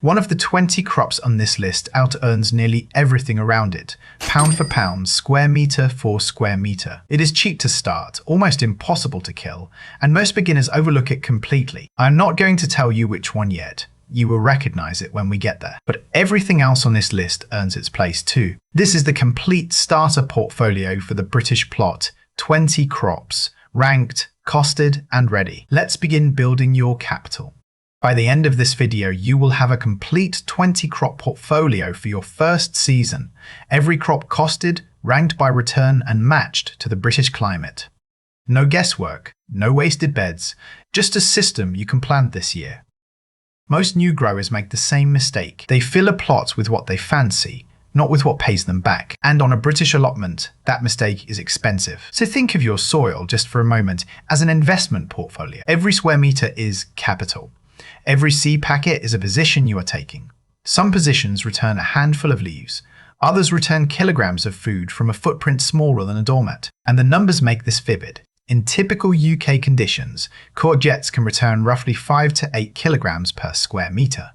One of the 20 crops on this list out-earns nearly everything around it, pound for pound, square metre for square metre. It is cheap to start, almost impossible to kill, and most beginners overlook it completely. I'm not going to tell you which one yet. You will recognise it when we get there. But everything else on this list earns its place too. This is the complete starter portfolio for the British plot, 20 crops, ranked, costed and ready. Let's begin building your capital. By the end of this video, you will have a complete 20 crop portfolio for your first season, every crop costed, ranked by return and matched to the British climate. No guesswork, no wasted beds, just a system you can plant this year. Most new growers make the same mistake. They fill a plot with what they fancy, not with what pays them back. And on a British allotment, that mistake is expensive. So think of your soil, just for a moment, as an investment portfolio. Every square metre is capital. Every seed packet is a position you are taking. Some positions return a handful of leaves. Others return kilograms of food from a footprint smaller than a doormat. And the numbers make this vivid. In typical UK conditions, courgettes can return roughly 5 to 8 kilograms per square metre.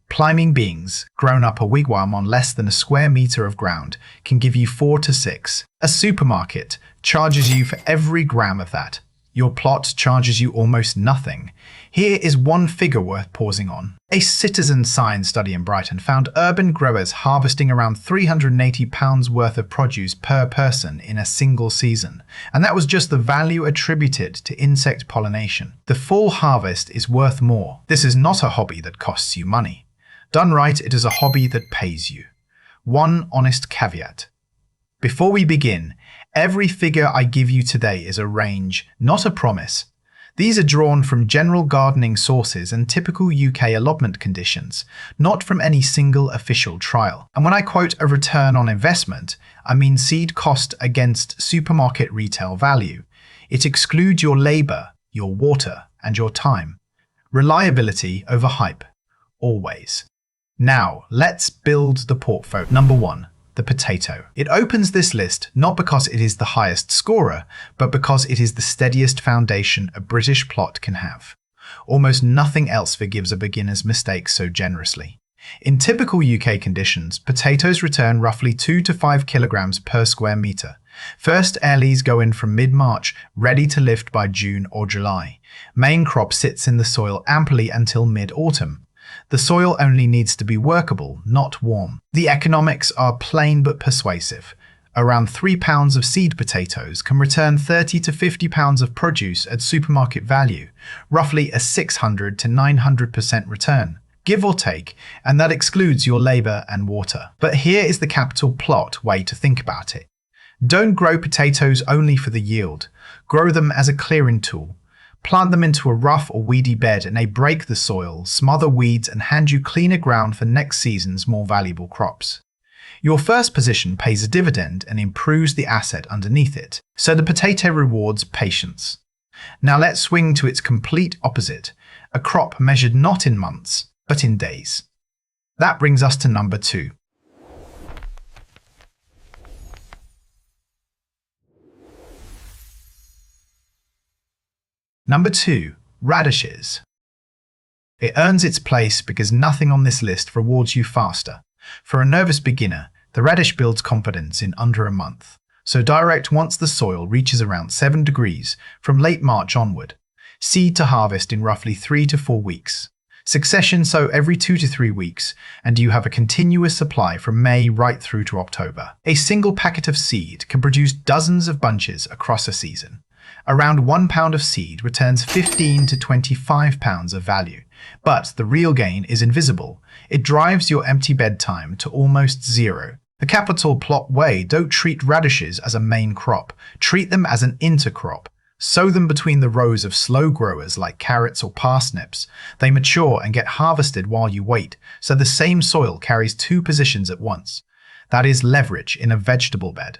Climbing beans, grown up a wigwam on less than a square metre of ground, can give you 4 to 6. A supermarket charges you for every gram of that. Your plot charges you almost nothing. Here is one figure worth pausing on. A citizen science study in Brighton found urban growers harvesting around £380 worth of produce per person in a single season. And that was just the value attributed to insect pollination. The full harvest is worth more. This is not a hobby that costs you money. Done right, it is a hobby that pays you. One honest caveat. Before we begin, every figure I give you today is a range, not a promise. These are drawn from general gardening sources and typical UK allotment conditions, not from any single official trial. And when I quote a return on investment, I mean seed cost against supermarket retail value. It excludes your labour, your water, and your time. Reliability over hype. Always. Now, let's build the portfolio. Number 1. The potato. It opens this list not because it is the highest scorer, but because it is the steadiest foundation a British plot can have. Almost nothing else forgives a beginner's mistakes so generously. In typical UK conditions, potatoes return roughly 2 to 5 kilograms per square metre. First airlies go in from mid-March, ready to lift by June or July. Main crop sits in the soil amply until mid-autumn. The soil only needs to be workable, not warm. The economics are plain but persuasive. Around 3 pounds of seed potatoes can return 30 to 50 pounds of produce at supermarket value, roughly a 600 to 900% return, give or take, and that excludes your labour and water. But here is the capital plot way to think about it. Don't grow potatoes only for the yield. Grow them as a clearing tool. Plant them into a rough or weedy bed and they break the soil, smother weeds and hand you cleaner ground for next season's more valuable crops. Your first position pays a dividend and improves the asset underneath it, so the potato rewards patience. Now let's swing to its complete opposite, a crop measured not in months, but in days. That brings us to number 2. Number 2. Radishes. It earns its place because nothing on this list rewards you faster. For a nervous beginner, the radish builds confidence in under a month. So direct once the soil reaches around 7 degrees from late March onward. Seed to harvest in roughly 3 to 4 weeks. Succession sow every 2 to 3 weeks, and you have a continuous supply from May right through to October. A single packet of seed can produce dozens of bunches across a season. Around 1 pound of seed returns 15 to 25 pounds of value. But the real gain is invisible. It drives your empty bed time to almost zero. The capital plot way, don't treat radishes as a main crop. Treat them as an intercrop. Sow them between the rows of slow growers like carrots or parsnips. They mature and get harvested while you wait, so the same soil carries 2 positions at once. That is leverage in a vegetable bed.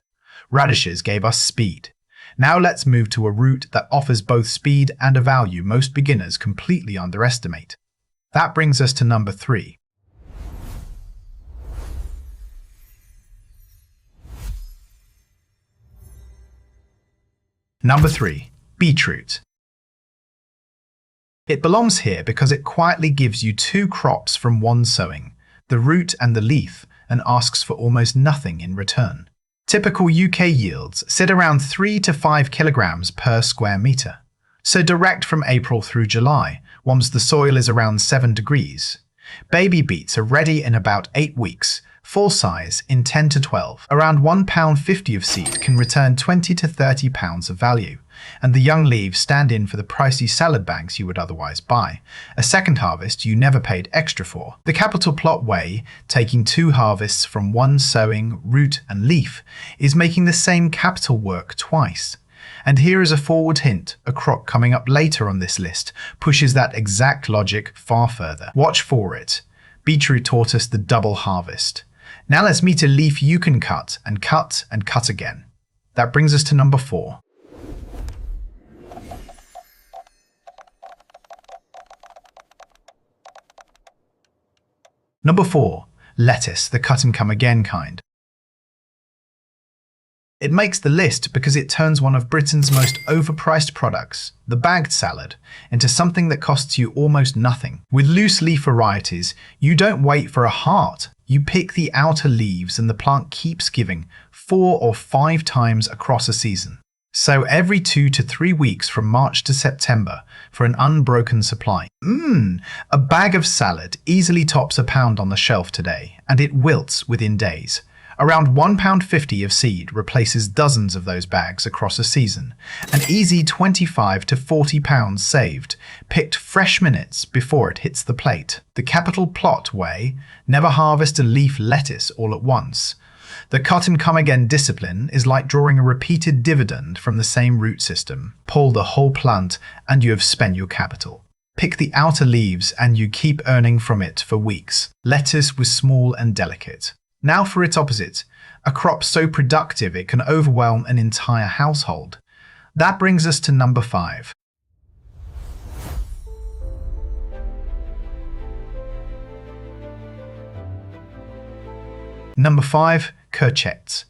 Radishes gave us speed. Now let's move to a route that offers both speed and a value most beginners completely underestimate. That brings us to number 3. Number 3. Beetroot. It belongs here because it quietly gives you two crops from one sowing, the root and the leaf, and asks for almost nothing in return. Typical UK yields sit around 3 to 5 kilograms per square metre. So direct from April through July, once the soil is around 7 degrees. Baby beets are ready in about 8 weeks, full size in 10 to 12. Around £1.50 of seed can return 20 to 30 pounds of value, and the young leaves stand in for the pricey salad bags you would otherwise buy, a second harvest you never paid extra for. The capital plot way, taking 2 harvests from one sowing, root and leaf, is making the same capital work twice. And here is a forward hint, a crop coming up later on this list pushes that exact logic far further. Watch for it. Beetroot taught us the double harvest. Now let's meet a leaf you can cut and cut and cut again. That brings us to number 4. Number 4. Lettuce, the cut and come again kind. It makes the list because it turns one of Britain's most overpriced products, the bagged salad, into something that costs you almost nothing. With loose leaf varieties, you don't wait for a heart. You pick the outer leaves and the plant keeps giving 4 or 5 times across a season. So every 2 to 3 weeks from March to September for an unbroken supply. A bag of salad easily tops £1 on the shelf today, and it wilts within days. Around £1.50 of seed replaces dozens of those bags across a season. An easy £25 to £40 saved, picked fresh minutes before it hits the plate. The capital plot way, never harvest a leaf lettuce all at once. The cut and come again discipline is like drawing a repeated dividend from the same root system. Pull the whole plant and you have spent your capital. Pick the outer leaves and you keep earning from it for weeks. Lettuce was small and delicate. Now for its opposite, a crop so productive it can overwhelm an entire household. That brings us to number 5. Number 5. Courgettes.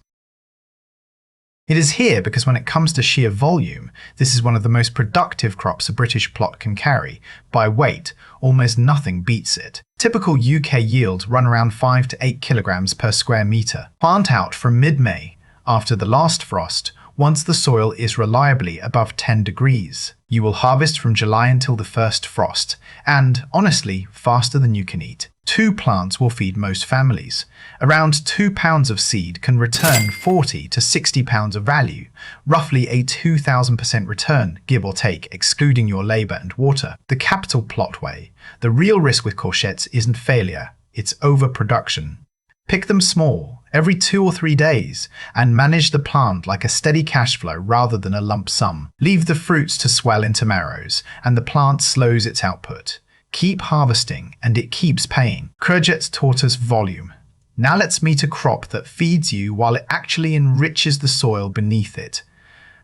It is here because when it comes to sheer volume, this is one of the most productive crops a British plot can carry. By weight, almost nothing beats it. Typical UK yields run around 5 to 8 kilograms per square metre. Plant out from mid-May, after the last frost, once the soil is reliably above 10 degrees. You will harvest from July until the first frost, and, honestly, faster than you can eat. 2 plants will feed most families. Around 2 pounds of seed can return 40 to 60 pounds of value, roughly a 2,000% return, give or take, excluding your labour and water. The capital plot way. The real risk with courgettes isn't failure, it's overproduction. Pick them small, every 2 or 3 days, and manage the plant like a steady cash flow rather than a lump sum. Leave the fruits to swell into marrows, and the plant slows its output. Keep harvesting, and it keeps paying. Courgettes taught us volume. Now let's meet a crop that feeds you while it actually enriches the soil beneath it.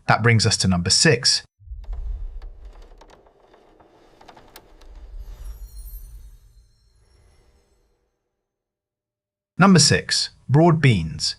That brings us to number 6. Number 6. Broad beans.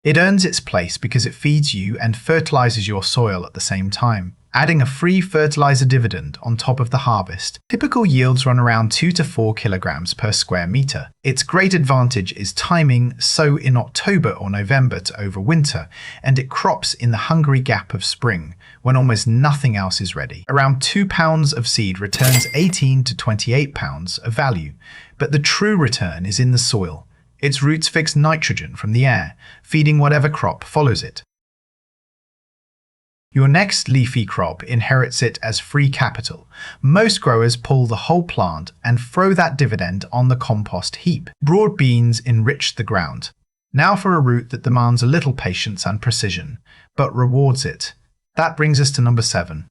It earns its place because it feeds you and fertilizes your soil at the same time, adding a free fertilizer dividend on top of the harvest. Typical yields run around 2 to 4 kilograms per square meter. Its great advantage is timing, sow in October or November to overwinter, and it crops in the hungry gap of spring, when almost nothing else is ready. Around 2 pounds of seed returns 18 to 28 pounds of value, but the true return is in the soil. Its roots fix nitrogen from the air, feeding whatever crop follows it. Your next leafy crop inherits it as free capital. Most growers pull the whole plant and throw that dividend on the compost heap. Broad beans enrich the ground. Now for a root that demands a little patience and precision, but rewards it. That brings us to number 7.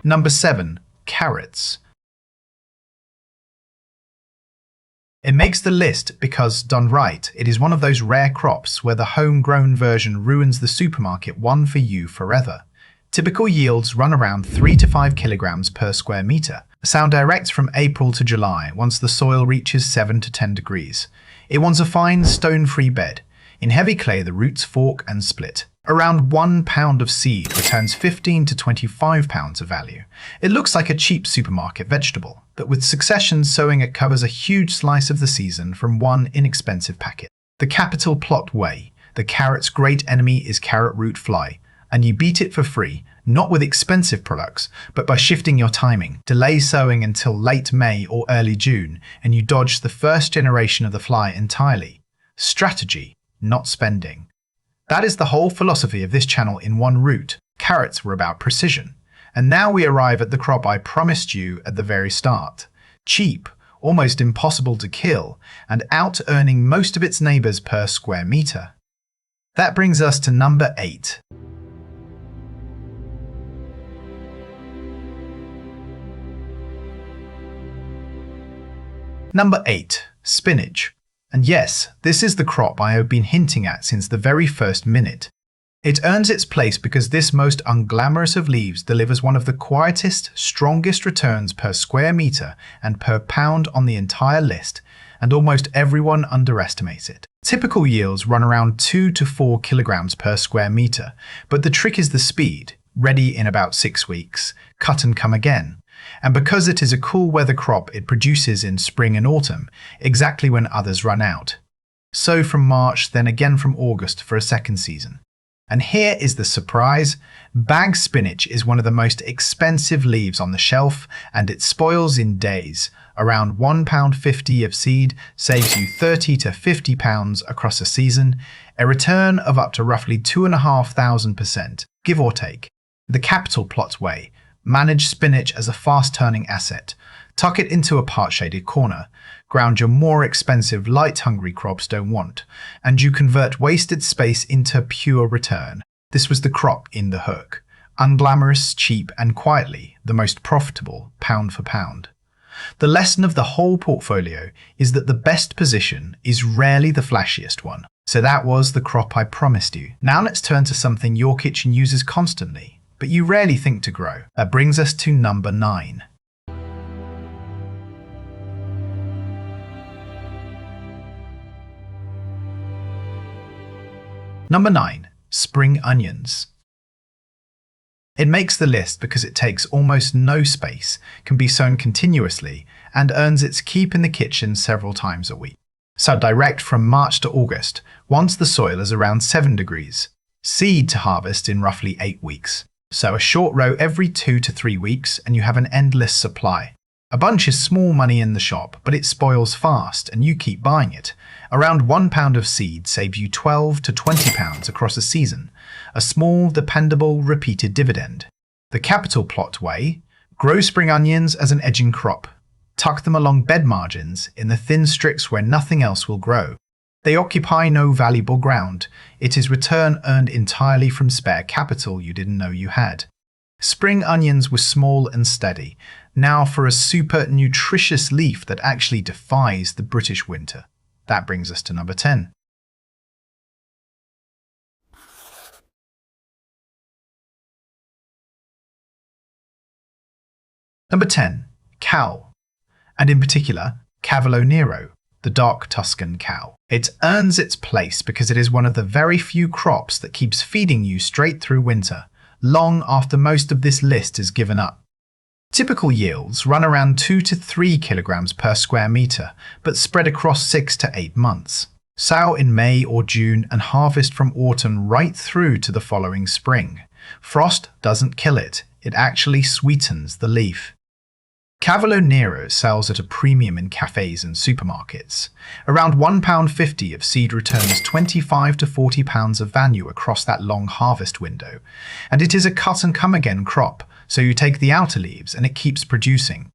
Number 7. Carrots. It makes the list because, done right, it is one of those rare crops where the homegrown version ruins the supermarket one for you forever. Typical yields run around 3 to 5 kilograms per square metre. Sound direct from April to July once the soil reaches 7 to 10 degrees. It wants a fine, stone-free bed. In heavy clay, the roots fork and split. Around 1 pound of seed returns 15 to 25 pounds of value. It looks like a cheap supermarket vegetable, but with succession sowing it covers a huge slice of the season from one inexpensive packet. The capital plot way. The carrot's great enemy is carrot root fly, and you beat it for free, not with expensive products, but by shifting your timing. Delay sowing until late May or early June, and you dodge the first generation of the fly entirely. Strategy, not spending. That is the whole philosophy of this channel in one root. Carrots were about precision. And now we arrive at the crop I promised you at the very start. Cheap, almost impossible to kill, and out-earning most of its neighbours per square metre. That brings us to number 8. Number 8. Spinach. And yes, this is the crop I have been hinting at since the very first minute. It earns its place because this most unglamorous of leaves delivers one of the quietest, strongest returns per square metre and per pound on the entire list, and almost everyone underestimates it. Typical yields run around 2 to 4 kilograms per square metre, but the trick is the speed, ready in about 6 weeks, cut and come again. And because it is a cool weather crop, it produces in spring and autumn, exactly when others run out. Sow from March, then again from August for a second season. And here is the surprise. Bag spinach is one of the most expensive leaves on the shelf, and it spoils in days. Around £1.50 of seed saves you 30 to 50 pounds across a season, a return of up to roughly 2,500%, give or take. The capital plot way. Manage spinach as a fast-turning asset. Tuck it into a part-shaded corner. Ground your more expensive, light-hungry crops don't want, and you convert wasted space into pure return. This was the crop in the hook. Unglamorous, cheap, and quietly the most profitable pound for pound. The lesson of the whole portfolio is that the best position is rarely the flashiest one. So that was the crop I promised you. Now let's turn to something your kitchen uses constantly, but you rarely think to grow. That brings us to number 9. Number 9. Spring onions. It makes the list because it takes almost no space, can be sown continuously, and earns its keep in the kitchen several times a week. Sow direct from March to August, once the soil is around 7 degrees. Seed to harvest in roughly 8 weeks. Sow a short row every 2 to 3 weeks and you have an endless supply. A bunch is small money in the shop, but it spoils fast and you keep buying it. Around £1 of seed saves you 12 to 20 pounds across a season. A small, dependable, repeated dividend. The capital plot way. Grow spring onions as an edging crop. Tuck them along bed margins in the thin strips where nothing else will grow. They occupy no valuable ground. It is return earned entirely from spare capital you didn't know you had. Spring onions were small and steady. Now for a super nutritious leaf that actually defies the British winter. That brings us to number 10. Number 10. Cow. And in particular, Cavolo Nero, the dark Tuscan cow. It earns its place because it is one of the very few crops that keeps feeding you straight through winter, long after most of this list is given up. Typical yields run around 2 to 3 kilograms per square metre, but spread across 6 to 8 months. Sow in May or June and harvest from autumn right through to the following spring. Frost doesn't kill it, it actually sweetens the leaf. Cavolo Nero sells at a premium in cafes and supermarkets. Around £1.50 of seed returns 25 to 40 pounds of value across that long harvest window. And it is a cut-and-come-again crop, so you take the outer leaves and it keeps producing.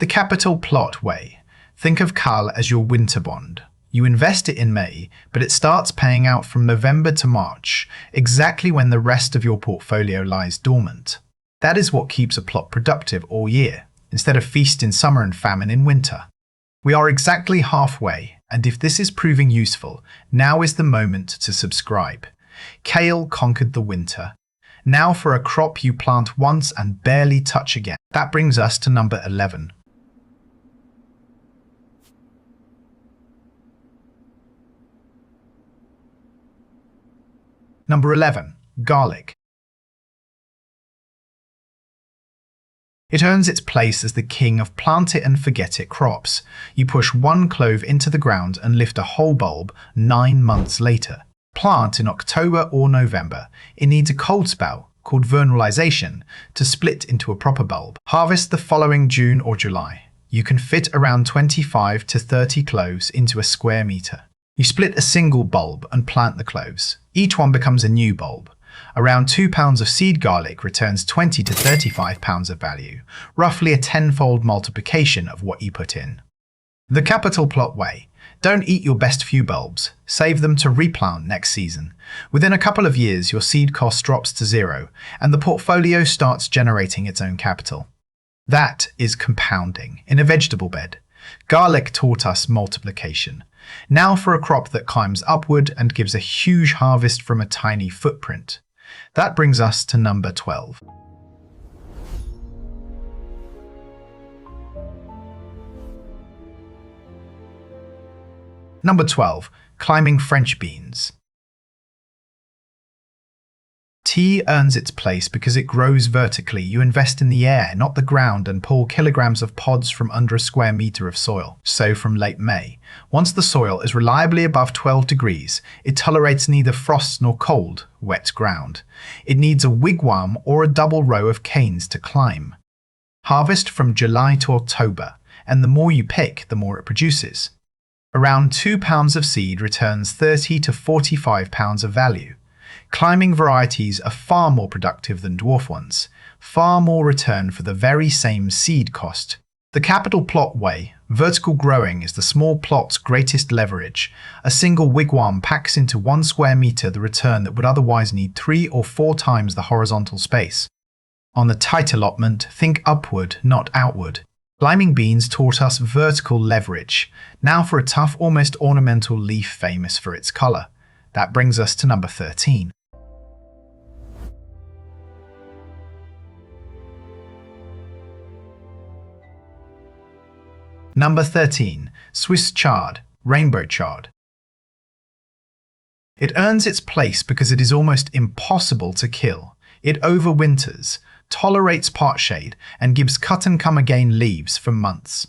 The capital plot way. Think of Cal as your winter bond. You invest it in May, but it starts paying out from November to March, exactly when the rest of your portfolio lies dormant. That is what keeps a plot productive all year, instead of feast in summer and famine in winter. We are exactly halfway, and if this is proving useful, now is the moment to subscribe. Kale conquered the winter. Now for a crop you plant once and barely touch again. That brings us to number 11. Number 11. Garlic. It earns its place as the king of plant-it-and-forget-it crops. You push one clove into the ground and lift a whole bulb 9 months later. Plant in October or November. It needs a cold spell, called vernalization, to split into a proper bulb. Harvest the following June or July. You can fit around 25 to 30 cloves into a square metre. You split a single bulb and plant the cloves. Each one becomes a new bulb. Around 2 pounds of seed garlic returns 20 to 35 pounds of value, roughly a tenfold multiplication of what you put in. The capital plot way. Don't eat your best few bulbs. Save them to replant next season. Within a couple of years, your seed cost drops to zero, and the portfolio starts generating its own capital. That is compounding in a vegetable bed. Garlic taught us multiplication. Now for a crop that climbs upward and gives a huge harvest from a tiny footprint. That brings us to number 12. Number 12. Climbing French beans. Tea earns its place because it grows vertically. You invest in the air, not the ground, and pull kilograms of pods from under a square metre of soil. Sow from late May. Once the soil is reliably above 12 degrees, it tolerates neither frost nor cold, wet ground. It needs a wigwam or a double row of canes to climb. Harvest from July to October, and the more you pick, the more it produces. Around 2 pounds of seed returns 30 to 45 pounds of value. Climbing varieties are far more productive than dwarf ones, far more return for the very same seed cost. The capital plot way, vertical growing is the small plot's greatest leverage. A single wigwam packs into 1 square metre the return that would otherwise need 3 or 4 times the horizontal space. On the tight allotment, think upward, not outward. Climbing beans taught us vertical leverage. Now for a tough, almost ornamental leaf famous for its colour. That brings us to number 13. Number 13. Swiss chard, rainbow chard. It earns its place because it is almost impossible to kill. It overwinters, tolerates part shade, and gives cut-and-come-again leaves for months.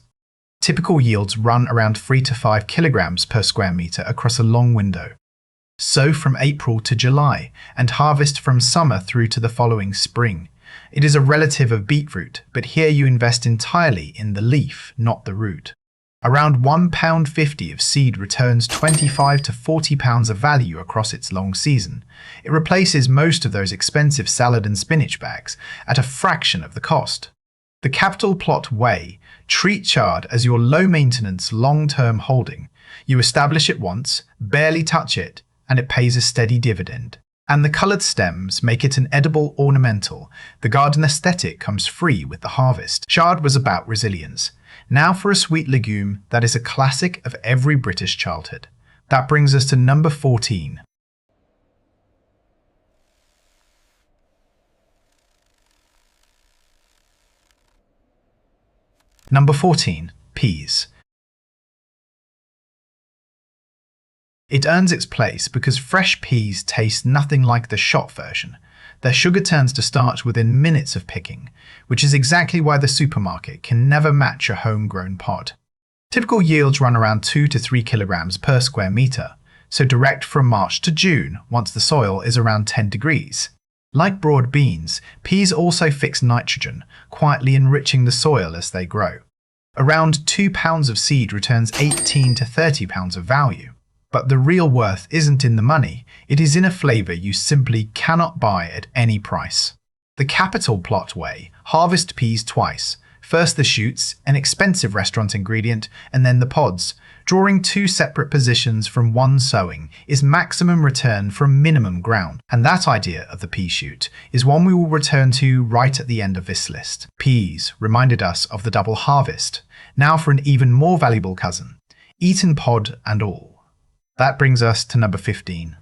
Typical yields run around 3 to 5 kilograms per square metre across a long window. Sow from April to July, and harvest from summer through to the following spring. It is a relative of beetroot, but here you invest entirely in the leaf, not the root. Around £1.50 of seed returns 25 to 40 pounds of value across its long season. It replaces most of those expensive salad and spinach bags at a fraction of the cost. The capital plot way, treat chard as your low-maintenance, long-term holding. You establish it once, barely touch it, and it pays a steady dividend. And the coloured stems make it an edible ornamental. The garden aesthetic comes free with the harvest. Chard was about resilience. Now for a sweet legume that is a classic of every British childhood. That brings us to number 14. Number 14. Peas. It earns its place because fresh peas taste nothing like the shop version. Their sugar turns to starch within minutes of picking, which is exactly why the supermarket can never match a homegrown pod. Typical yields run around 2 to 3 kilograms per square metre, so direct from March to June once the soil is around 10 degrees. Like broad beans, peas also fix nitrogen, quietly enriching the soil as they grow. Around 2 pounds of seed returns 18 to 30 pounds of value. But the real worth isn't in the money, it is in a flavour you simply cannot buy at any price. The capital plot way, harvest peas twice. First the shoots, an expensive restaurant ingredient, and then the pods. Drawing 2 separate positions from one sowing is maximum return from minimum ground. And that idea of the pea shoot is one we will return to right at the end of this list. Peas reminded us of the double harvest. Now for an even more valuable cousin, eaten pod and all. That brings us to number 15.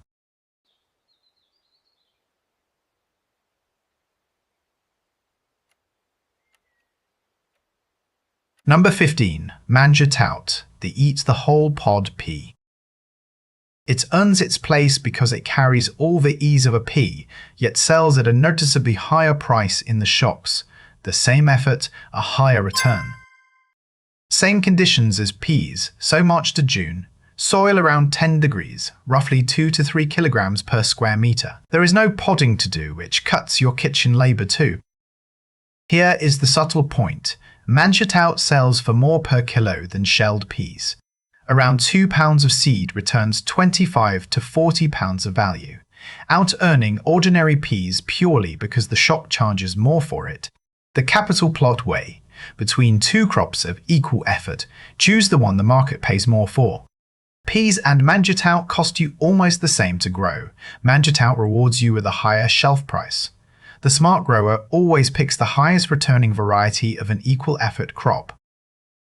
Number 15. Manja tout, the eat the whole pod pea. It earns its place because it carries all the ease of a pea, yet sells at a noticeably higher price in the shops. The same effort, a higher return. Same conditions as peas, so March to June. Soil around 10 degrees, roughly 2 to 3 kilograms per square metre. There is no podding to do, which cuts your kitchen labour too. Here is the subtle point. Mangetout sells for more per kilo than shelled peas. Around 2 pounds of seed returns 25 to 40 pounds of value, out-earning ordinary peas purely because the shop charges more for it. The capital plot way. Between two crops of equal effort, choose the one the market pays more for. Peas and mangetout cost you almost the same to grow. Mangetout rewards you with a higher shelf price. The smart grower always picks the highest returning variety of an equal effort crop.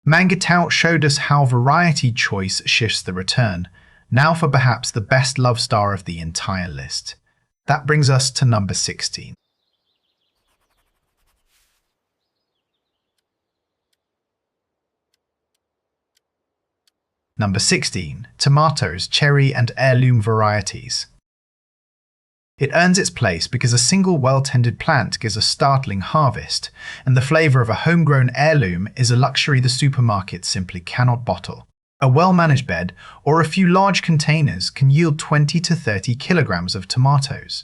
Mangetout showed us how variety choice shifts the return. Now for perhaps the best love star of the entire list. That brings us to number 16. Number 16. Tomatoes, cherry and heirloom varieties. It earns its place because a single well-tended plant gives a startling harvest, and the flavour of a homegrown heirloom is a luxury the supermarket simply cannot bottle. A well-managed bed or a few large containers can yield 20 to 30 kilograms of tomatoes.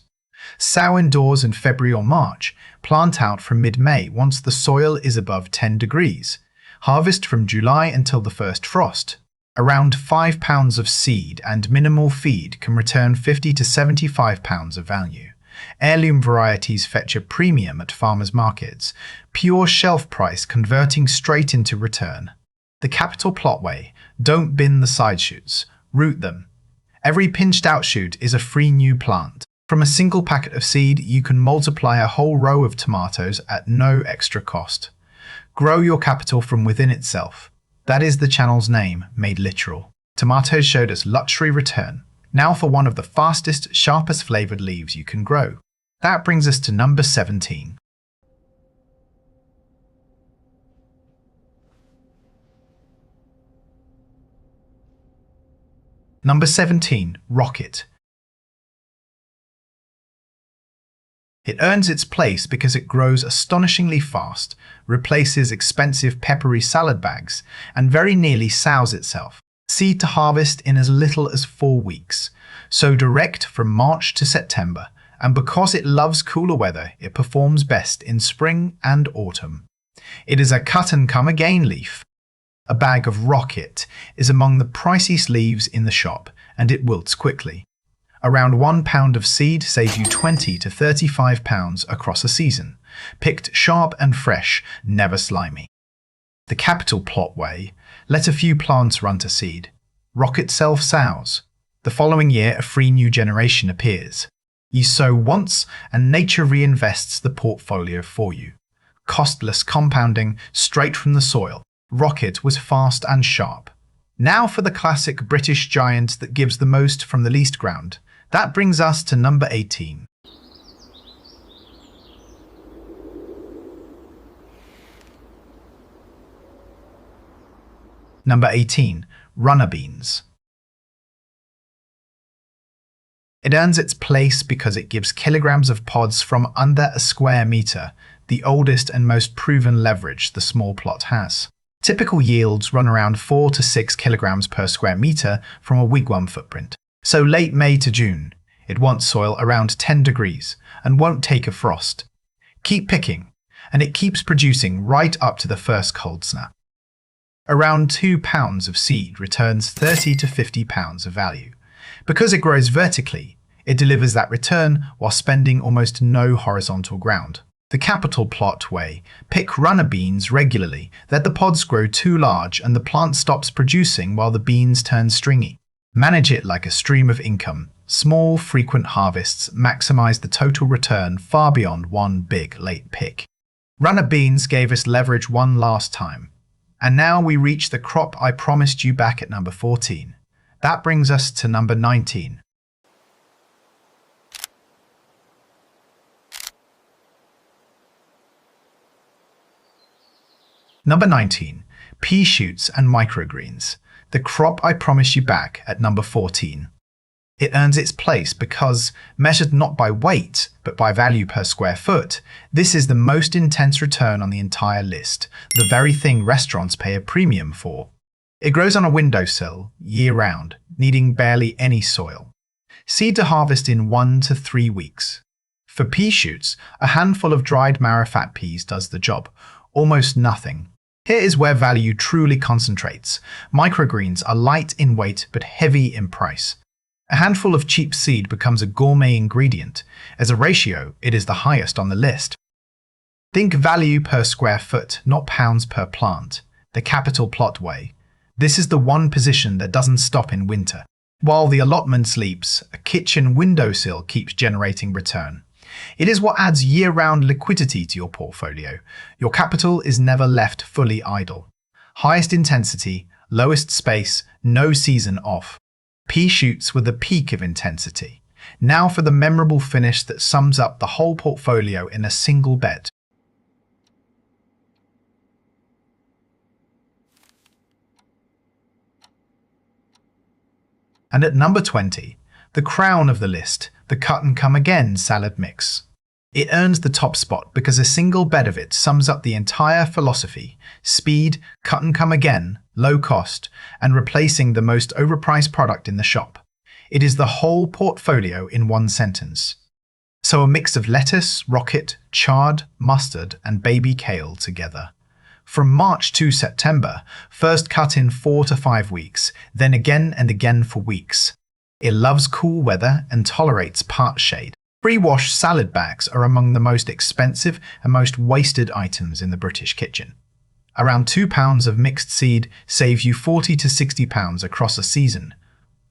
Sow indoors in February or March, plant out from mid-May once the soil is above 10 degrees. Harvest from July until the first frost. Around 5 pounds of seed and minimal feed can return 50 to 75 pounds of value. Heirloom varieties fetch a premium at farmers' markets, pure shelf price converting straight into return. The capital plot way. Don't bin the side shoots, root them. Every pinched out shoot is a free new plant. From a single packet of seed, you can multiply a whole row of tomatoes at no extra cost. Grow your capital from within itself. That is the channel's name, made literal. Tomatoes showed us luxury return. Now for one of the fastest, sharpest flavoured leaves you can grow. That brings us to number 17. Number 17. Rocket. It earns its place because it grows astonishingly fast, replaces expensive peppery salad bags, and very nearly sows itself. Seed to harvest in as little as 4 weeks. Sow direct from March to September, and because it loves cooler weather, it performs best in spring and autumn. It is a cut-and-come-again leaf. A bag of Rocket is among the priciest leaves in the shop, and it wilts quickly. Around 1 pound of seed saves you 20 to 35 pounds across a season. Picked sharp and fresh, never slimy. The capital plot way. Let a few plants run to seed. Rocket self-sows. The following year, a free new generation appears. You sow once, and nature reinvests the portfolio for you. Costless compounding, straight from the soil. Rocket was fast and sharp. Now for the classic British giant that gives the most from the least ground. That brings us to number 18. Number 18. Runner beans. It earns its place because it gives kilograms of pods from under a square metre, the oldest and most proven leverage the small plot has. Typical yields run around 4 to 6 kilograms per square metre from a wigwam footprint. So late May to June, it wants soil around 10 degrees and won't take a frost. Keep picking, and it keeps producing right up to the first cold snap. Around 2 pounds of seed returns 30 to 50 pounds of value. Because it grows vertically, it delivers that return while spending almost no horizontal ground. The capital plot way. Pick runner beans regularly, let the pods grow too large and the plant stops producing while the beans turn stringy. Manage it like a stream of income. Small, frequent harvests maximize the total return far beyond one big late pick. Runner beans gave us leverage one last time. And now we reach the crop I promised you back at number 14. That brings us to number 19. Number 19. Pea shoots and microgreens. The crop I promised you back at number 14. It earns its place because, measured not by weight, but by value per square foot, this is the most intense return on the entire list, the very thing restaurants pay a premium for. It grows on a windowsill, year-round, needing barely any soil. Seed to harvest in 1 to 3 weeks. For pea shoots, a handful of dried marrowfat peas does the job, almost nothing. Here is where value truly concentrates. Microgreens are light in weight but heavy in price. A handful of cheap seed becomes a gourmet ingredient. As a ratio, it is the highest on the list. Think value per square foot, not pounds per plant. The capital plot way. This is the one position that doesn't stop in winter. While the allotment sleeps, a kitchen windowsill keeps generating return. It is what adds year-round liquidity to your portfolio. Your capital is never left fully idle. Highest intensity, lowest space, no season off. Pea shoots were the peak of intensity. Now for the memorable finish that sums up the whole portfolio in a single bed. And at number 20, the crown of the list, the cut and come again salad mix. It earns the top spot because a single bed of it sums up the entire philosophy: speed, cut and come again, low cost, and replacing the most overpriced product in the shop. It is the whole portfolio in one sentence. So a mix of lettuce, rocket, chard, mustard, and baby kale together. From March to September, first cut in 4 to 5 weeks, then again and again for weeks. It loves cool weather and tolerates part shade. Pre-washed salad bags are among the most expensive and most wasted items in the British kitchen. Around £2 of mixed seed saves you £40 to £60 across a season.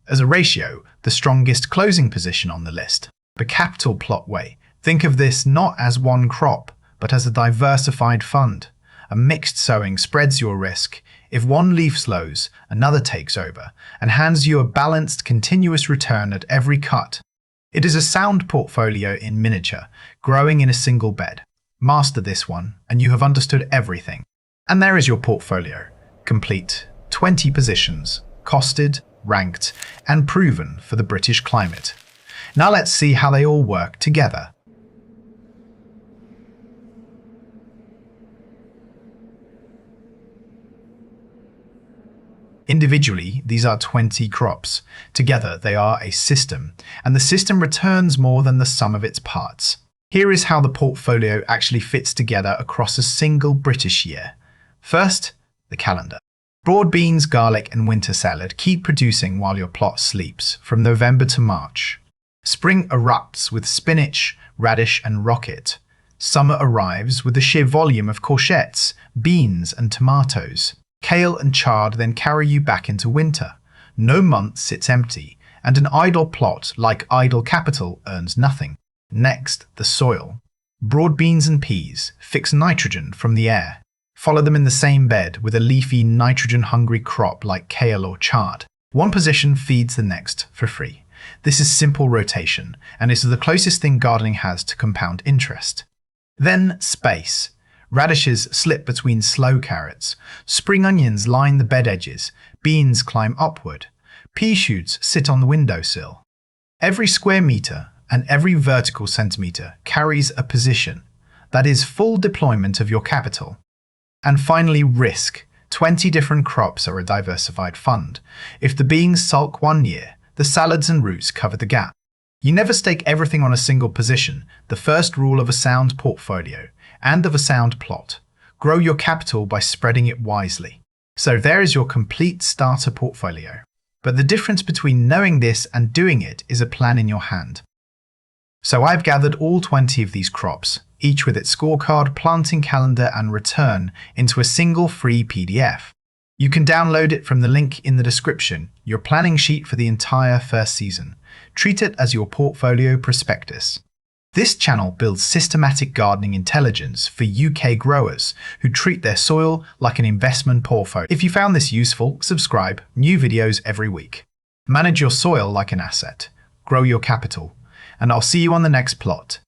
As a ratio, the strongest closing position on the list. The capital plot way. Think of this not as one crop, but as a diversified fund. A mixed sowing spreads your risk. If one leaf slows, another takes over and hands you a balanced, continuous return at every cut. It is a sound portfolio in miniature, growing in a single bed. Master this one, and you have understood everything. And there is your portfolio, complete. 20 positions, costed, ranked, and proven for the British climate. Now let's see how they all work together. Individually, these are 20 crops. Together, they are a system, and the system returns more than the sum of its parts. Here is how the portfolio actually fits together across a single British year. First, the calendar. Broad beans, garlic, and winter salad keep producing while your plot sleeps, from November to March. Spring erupts with spinach, radish, and rocket. Summer arrives with the sheer volume of courgettes, beans, and tomatoes. Kale and chard then carry you back into winter. No month sits empty, and an idle plot, like idle capital, earns nothing. Next, the soil. Broad beans and peas fix nitrogen from the air. Follow them in the same bed with a leafy, nitrogen-hungry crop like kale or chard. One position feeds the next for free. This is simple rotation, and is the closest thing gardening has to compound interest. Then, space. Radishes slip between slow carrots. Spring onions line the bed edges. Beans climb upward. Pea shoots sit on the windowsill. Every square metre and every vertical centimetre carries a position. That is full deployment of your capital. And finally, risk. 20 different crops are a diversified fund. If the beans sulk one year, the salads and roots cover the gap. You never stake everything on a single position, the first rule of a sound portfolio, and of a sound plot. Grow your capital by spreading it wisely. So there is your complete starter portfolio. But the difference between knowing this and doing it is a plan in your hand. So I've gathered all 20 of these crops, each with its scorecard, planting calendar, and return, into a single free PDF. You can download it from the link in the description, your planning sheet for the entire first season. Treat it as your portfolio prospectus. This channel builds systematic gardening intelligence for UK growers who treat their soil like an investment portfolio. If you found this useful, subscribe. New videos every week. Manage your soil like an asset. Grow your capital. And I'll see you on the next plot.